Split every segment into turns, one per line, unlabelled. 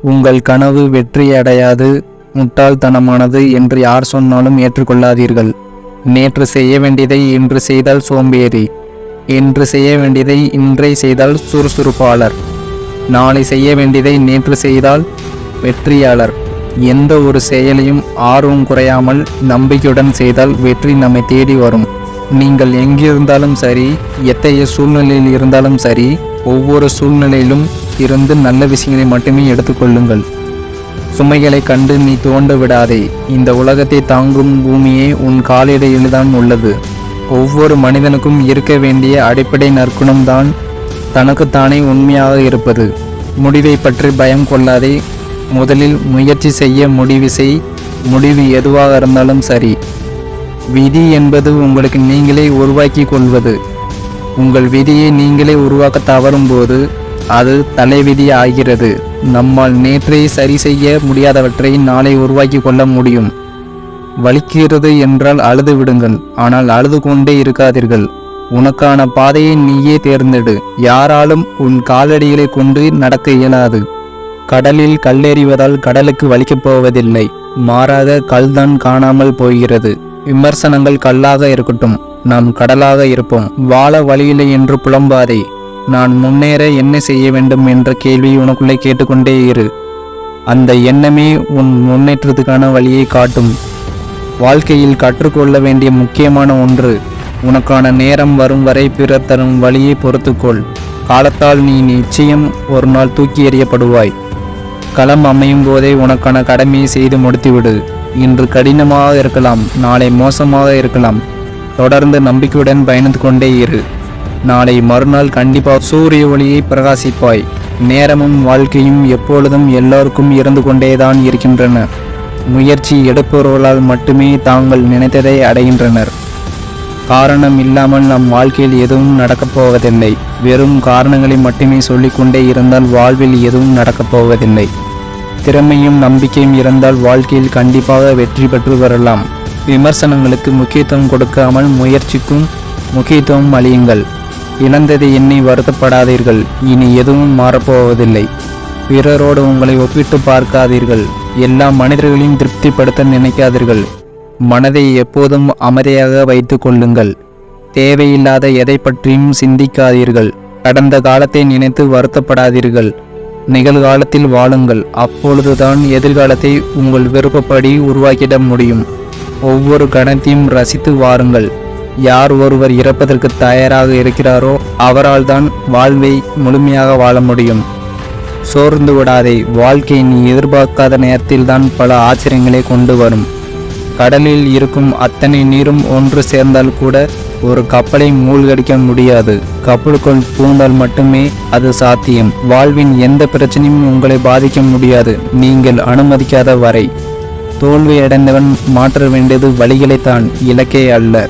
உங்கள் கனவு வெற்றியடையாது, முட்டாள்தனமானது என்று யார் சொன்னாலும் ஏற்றுக்கொள்ளாதீர்கள். நேற்று செய்ய வேண்டியதை இன்று செய்தால் சோம்பேறி, இன்று செய்ய வேண்டியதை இன்றை செய்தால் சுறுசுறுப்பாளர், நாளை செய்ய வேண்டியதை நேற்று செய்தால் வெற்றியாளர். எந்த ஒரு செயலையும் ஆர்வம் குறையாமல் நம்பிக்கையுடன் செய்தால் வெற்றி நம்மை தேடி வரும். நீங்கள் எங்கிருந்தாலும் சரி, எத்தகைய சூழ்நிலையில் இருந்தாலும் சரி, ஒவ்வொரு சூழ்நிலையிலும் இருந்து நல்ல விஷயங்களை மட்டுமே எடுத்துக்கொள்ளுங்கள். சுமைகளை கண்டு நீ தோண்ட விடாதே. இந்த உலகத்தை தாங்கும் பூமியே உன் காலடியில்தான் உள்ளது. ஒவ்வொரு மனிதனுக்கும் இருக்க வேண்டிய அடிப்படை நற்குணம்தான் தனக்குத்தானே உண்மையாக இருப்பது. முடிவை பற்றி பயம் கொள்ளாதே. முதலில் முயற்சி செய்ய முடிவு செய். முடிவு எதுவாக இருந்தாலும் சரி. விதி என்பது உங்களுக்கு நீங்களே உருவாக்கி கொள்வது. உங்கள் விதியை நீங்களே உருவாக்க தவறும்போது அது தலைவிதி ஆகிறது. நம்மால் நேற்றை சரி செய்ய முடியாதவற்றை நாளை உருவாக்கி கொள்ள முடியும். வலிக்கிறது என்றால் அழுது விடுங்கள், ஆனால் அழுது கொண்டே இருக்காதீர்கள். உனக்கான பாதையை நீயே தேர்ந்தெடு. யாராலும் உன் காலடிகளை கொண்டு நடக்க இயலாது. கடலில் கல்லெறிவதால் கடலுக்கு வலிக்கப் போவதில்லை, மாறாக கல்தான் காணாமல் போகிறது. விமர்சனங்கள் கல்லாக இருக்கட்டும், நாம் கடலாக இருப்போம். வாழ வழியில்லை என்று புலம்பாதே. நான் முன்னேற என்ன செய்ய வேண்டும் என்ற கேள்வி உனக்குள்ளே கேட்டுக்கொண்டே இரு. அந்த எண்ணமே உன் முன்னேற்றத்துக்கான வழியை காட்டும். வாழ்க்கையில் கற்றுக்கொள்ள வேண்டிய முக்கியமான ஒன்று, உனக்கான நேரம் வரும் வரை பிறர் தரும் வழியை பொறுத்துக்கொள். காலத்தால் நீ நிச்சயம் ஒரு நாள் தூக்கி எறியப்படுவாய். களம் அமையும் போதே உனக்கான கடமையை செய்து முடித்துவிடு. இன்று கடினமாக இருக்கலாம், நாளை மோசமாக இருக்கலாம். தொடர்ந்து நம்பிக்கையுடன் பயணித்து கொண்டே இரு. நாளை மறுநாள் கண்டிப்பாக சூரிய ஒளியை பிரகாசிப்பாய். நேரமும் வாழ்க்கையும் எப்பொழுதும் எல்லோருக்கும் இருந்து கொண்டேதான் இருக்கின்றன. முயற்சி எடுப்பவர்களால் மட்டுமே தாங்கள் நினைத்ததை அடைகின்றனர். காரணம் இல்லாமல் நம் வாழ்க்கையில் எதுவும் நடக்கப் போவதில்லை. வெறும் காரணங்களை மட்டுமே சொல்லிக்கொண்டே இருந்தால் வாழ்வில் எதுவும் நடக்கப் போவதில்லை. திறமையும் நம்பிக்கையும் இருந்தால் வாழ்க்கையில் கண்டிப்பாக வெற்றி பெற்று வரலாம். விமர்சனங்களுக்கு முக்கியத்துவம் கொடுக்காமல் முயற்சிக்கும் முக்கியத்துவம் அளியுங்கள். இழந்ததை எண்ணி வருத்தப்படாதீர்கள். இனி எதுவும் மாறப்போவதில்லை. பிறரோடு உங்களை ஒப்பிட்டு பார்க்காதீர்கள். எல்லா மனிதர்களையும் திருப்திப்படுத்த நினைக்காதீர்கள். மனதை எப்போதும் அமைதியாக வைத்து கொள்ளுங்கள். தேவையில்லாத எதை பற்றியும் சிந்திக்காதீர்கள். கடந்த காலத்தை நினைத்து வருத்தப்படாதீர்கள். நிகழ்காலத்தில் வாழுங்கள். அப்பொழுதுதான் எதிர்காலத்தை உங்கள் விருப்பப்படி உருவாக்கிட முடியும். ஒவ்வொரு கணத்தையும் ரசித்து வாருங்கள். யார் ஒருவர் இறப்பதற்கு தயாராக இருக்கிறாரோ அவரால் தான் வாழ்வை முழுமையாக வாழ முடியும். சோர்ந்து விடாதே. வாழ்க்கை நீ எதிர்பார்க்காத நேரத்தில்தான் பல ஆச்சரியங்களை கொண்டு வரும். கடலில் இருக்கும் அத்தனை நீரும் ஒன்று சேர்ந்தால் கூட ஒரு கப்பலை மூழ்கடிக்க முடியாது. கப்பலுக்குள் பூந்தால் மட்டுமே அது சாத்தியம். வாழ்வின் எந்த பிரச்சனையும் உங்களை பாதிக்க முடியாது, நீங்கள் அனுமதிக்காத வரை. தோல்வி அடைந்தவன் மாற்ற வேண்டியது வழிகளைத்தான், இலக்கே அல்ல.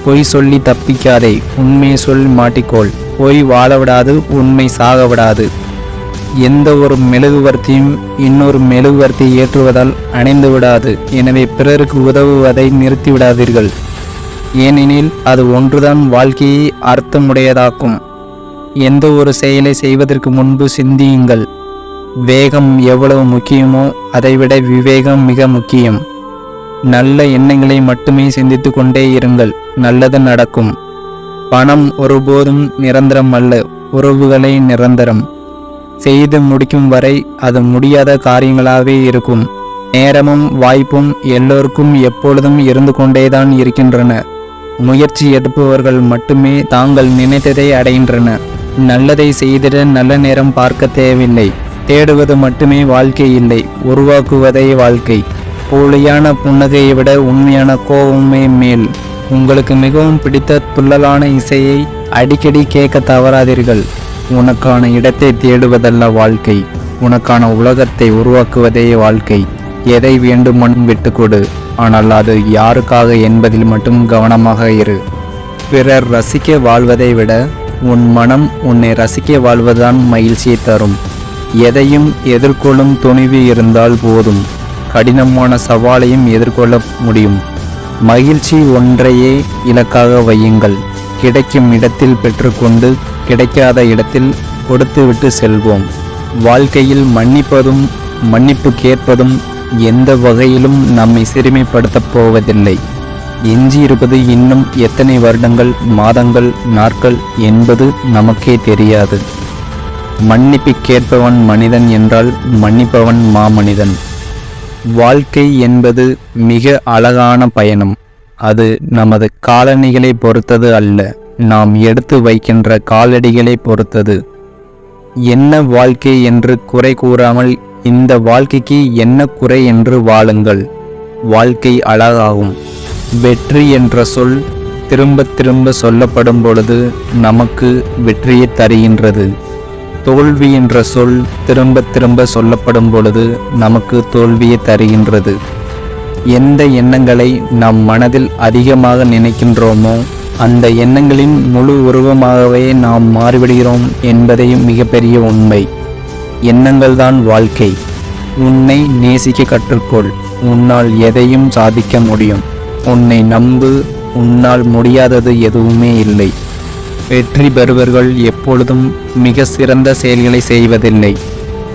பொய் சொல்லி தப்பிக்காதே. உண்மையை சொல்லி மாட்டிக்கோள். பொய் வாழ விடாது, உண்மை சாக விடாது. எந்த ஒரு மெழுகுவர்த்தியும் இன்னொரு மெழுகுவர்த்தியை ஏற்றுவதால் அணைந்து விடாது. எனவே பிறருக்கு உதவுவதை நிறுத்திவிடாதீர்கள். ஏனெனில் அது ஒன்றுதான் வாழ்க்கையை அர்த்தமுடையதாக்கும். எந்த ஒரு செயலை செய்வதற்கு முன்பு சிந்தியுங்கள். வேகம் எவ்வளவு முக்கியமோ அதைவிட விவேகம் மிக முக்கியம். நல்ல எண்ணங்களை மட்டுமே சிந்தித்து கொண்டே இருங்கள். நல்லது நடக்கும். பணம் ஒருபோதும் நிரந்தரம் அல்ல, உறவுகளே நிரந்தரம். செய்து முடிக்கும் வரை அது முடியாத காரியங்களாகவே இருக்கும். நேரமும் வாய்ப்பும் எல்லோருக்கும் எப்பொழுதும் இருந்து கொண்டேதான் இருக்கின்றன. முயற்சி எடுப்பவர்கள் மட்டுமே தாங்கள் நினைத்ததை அடைகின்றன. நல்லதை செய்திட நல்ல நேரம் பார்க்க தேவையில்லை. தேடுவது மட்டுமே வாழ்க்கை இல்லை, உருவாக்குவதே வாழ்க்கை. போலியான புன்னகையை விட உண்மையான கோபமே மேல். உங்களுக்கு மிகவும் பிடித்த துள்ளலான இசையை அடிக்கடி கேட்க தவறாதீர்கள். உனக்கான இடத்தை தேடுவதல்ல வாழ்க்கை, உனக்கான உலகத்தை உருவாக்குவதே வாழ்க்கை. எதை வேண்டுமானும் விட்டுக்கொடு, ஆனால் அது யாருக்காக என்பதில் மட்டும் கவனமாக இரு. பிறர் ரசிக்க வாழ்வதை விட உன் மனம் உன்னை ரசிக்க வாழ்வதுதான் மகிழ்ச்சியை தரும். எதையும் எதிர்கொள்ளும் துணிவு இருந்தால் போதும். கடினமான சவாலையும் எதிர்கொள்ள முடியும். மகிழ்ச்சி ஒன்றையே இலக்காக வையுங்கள். கிடைக்கும் இடத்தில் பெற்றுக்கொண்டு கிடைக்காத இடத்தில் கொடுத்துவிட்டு செல்வோம். வாழ்க்கையில் மன்னிப்பதும் மன்னிப்பு கேட்பதும் எந்த வகையிலும் நம்மை சிறுமைப்படுத்தப் போவதில்லை. எஞ்சியிருப்பது இன்னும் எத்தனை வருடங்கள், மாதங்கள், நாட்கள் என்பது நமக்கே தெரியாது. மன்னிப்பு கேட்பவன் மனிதன் என்றால் மன்னிப்பவன் மாமனிதன். வாழ்க்கை என்பது மிக அழகான பயணம். அது நமது காலணிகளை பொறுத்தது அல்ல, நாம் எடுத்து வைக்கின்ற காலடிகளை பொறுத்தது. என்ன வாழ்க்கை என்று குறை கூறாமல் இந்த வாழ்க்கைக்கு என்ன குறை என்று வாழுங்கள். வாழ்க்கை அழகாகும். வெற்றி என்ற சொல் திரும்ப திரும்ப சொல்லப்படும் பொழுது நமக்கு வெற்றியை தருகின்றது. தோல்வி என்ற சொல் திரும்ப திரும்ப சொல்லப்படும் பொழுது நமக்கு தோல்வியை தருகின்றது. எந்த எண்ணங்களை நம் மனதில் அதிகமாக நினைக்கின்றோமோ அந்த எண்ணங்களின் முழு உருவமாகவே நாம் மாறிவிடுகிறோம் என்பதே மிகப்பெரிய உண்மை. எண்ணங்கள்தான் வாழ்க்கை. உன்னை நேசிக்க கற்றுக்கொள். உன்னால் எதையும் சாதிக்க முடியும். உன்னை நம்பு. உன்னால் முடியாதது எதுவுமே இல்லை. வெற்றி பெறுவர்கள் எப்பொழுதும் மிக சிறந்த செயல்களை செய்வதில்லை.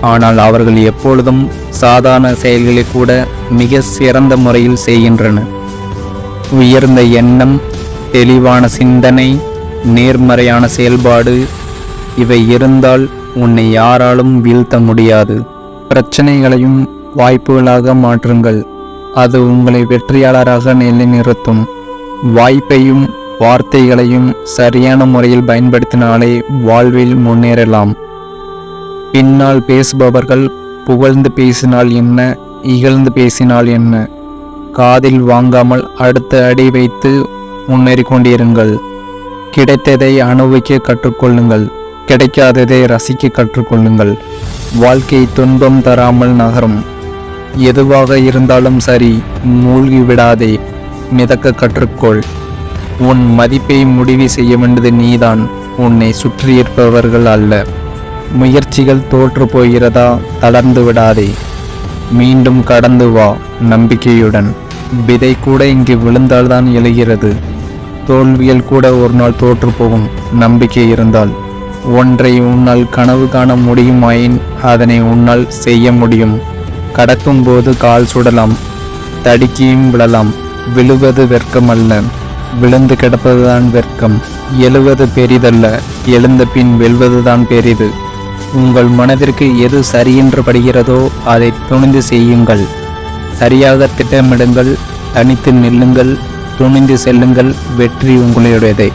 ஆனால் அவர்கள் எப்பொழுதும் சாதாரண செயல்களை கூட மிக சிறந்த முறையில் செய்கின்றனர். உயர்ந்த எண்ணம், தெளிவான சிந்தனை, நேர்மறையான செயல்பாடு இவை இருந்தால் உன்னை யாராலும் வீழ்த்த முடியாது. பிரச்சனைகளையும் வாய்ப்புகளாக மாற்றுங்கள். அது உங்களை வெற்றியாளராக நிலைநிறுத்தும். வாய்ப்பையும் வார்த்தைகளையும் சரியான முறையில் பயன்படுத்தினாலே வாழ்வில் முன்னேறலாம். பின்னால் பேசுபவர்கள் புகழ்ந்து பேசினால் என்ன, இகழ்ந்து பேசினால் என்ன, காதில் வாங்காமல் அடுத்த அடி வைத்து முன்னேறி கொண்டிருங்கள். கிடைத்ததை அனுபவிக்க கற்றுக்கொள்ளுங்கள். கிடைக்காததை ரசிக்க கற்றுக்கொள்ளுங்கள். வாழ்க்கை துன்பம் தராமல் நகரும். எதுவாக இருந்தாலும் சரி, மூழ்கி விடாதே. மிதக்க கற்றுக்கொள். உன் மதிப்பை முடிவு செய்ய வேண்டியது நீதான், உன்னை சுற்றியிருப்பவர்கள் அல்ல. முயற்சிகள் தோற்று போகிறதா, தளர்ந்து விடாதே. மீண்டும் கடந்து வா நம்பிக்கையுடன். விதை கூட இங்கு விழுந்தால்தான் எழுகிறது. தோல்வியில் கூட ஒரு நாள் தோற்று போகும் நம்பிக்கை இருந்தால். ஒன்றை உன்னால் கனவு காண முடியுமாயின் அதனை உன்னால் செய்ய முடியும். கடக்கும்போது கால் சுடலாம், தடுக்கியும் விழலாம். விழுவது வெட்கமல்ல, விழுந்து கிடப்பதுதான் வெட்கம். எழுவது பெரிதல்ல, எழுந்த பின் வெல்வதுதான் பெரிது. உங்கள் மனதிற்கு எது சரியென்று படுகிறதோ அதை துணிந்து செய்யுங்கள். சரியாக திட்டமிடுங்கள். தனித்து நில்லுங்கள். துணிந்து செல்லுங்கள். வெற்றி உங்களுடையதே.